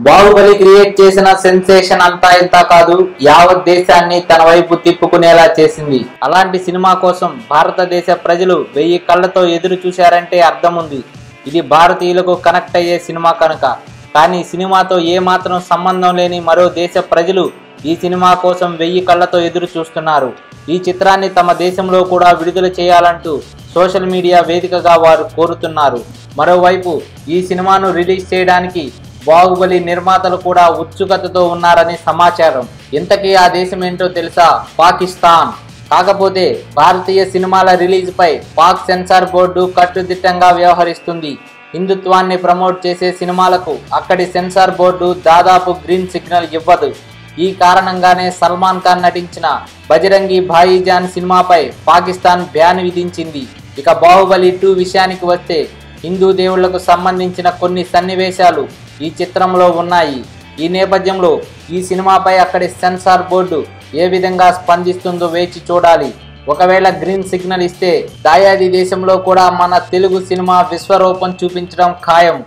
Baahubali create చేసిన sensation అంతా ఇంత కాదు, యావత్ దేశాన్ని తన వైపు తిప్పుకునేలా చేసింది. అలాంటి సినిమా కోసం భారతదేశ ప్రజలు 1000 కళ్లతో ఎదురు చూశారంటే అర్థం ఉంది. ఇది భారతీయులకు కనెక్ట్ అయ్యే సినిమా కనుక. కానీ సినిమాతో ఏ మాత్రం సంబంధం లేని మరో దేశ ప్రజలు ఈ సినిమా కోసం 1000 కళ్లతో ఎదురు చూస్తున్నారు. ఈ చిత్రాన్ని తమ దేశంలో కూడా విడుదల చేయాలంటూ సోషల్ మీడియా వేదికగా వారు కోరుతున్నారు. మరోవైపు ఈ సినిమాను రిలీజ్ చేయడానికి బాహుబలి నిర్మాతలు కూడా ఉత్సుకతతో ఉన్నారని సమాచారం. ఇంతకీ ఆ దేశం ఏంటో తెలుసా? పాకిస్తాన్. కాకపోతే భారతీయ సినిమాల రిలీజ్ పై పాక్ సెన్సార్ బోర్డు కట్టుదిట్టంగా వ్యవహరిస్తుంది. హిందుత్వాన్ని ప్రమోట్ చేసే సినిమాలకు అక్కడి సెన్సార్ బోర్డు దాదాపు గ్రీన్ సిగ్నల్ ఇవ్వదు. ఈ కారణంగానే సల్మాన్ ఖాన్ నటించిన బజరంగి భాయిజాన్ సినిమాపై పాకిస్తాన్ బ్యాన్ విధించింది. ఇక బాహుబలి 2 విషయానికి వస్తే హిందూ దేవుళ్లకు సంబంధించిన కొన్ని సన్నివేశాలు ఈ చిత్రంలో ఉన్నాయి. ఈ నేపథ్యంలో ఈ సినిమాపై అక్కడి సెన్సార్ బోర్డు ఏ విధంగా స్పందిస్తుందో వేచి చూడాలి. ఒకవేళ గ్రీన్ సిగ్నల్ ఇస్తే దాయాది దేశంలో కూడా మన తెలుగు సినిమా విశ్వరూపం చూపించడం ఖాయం.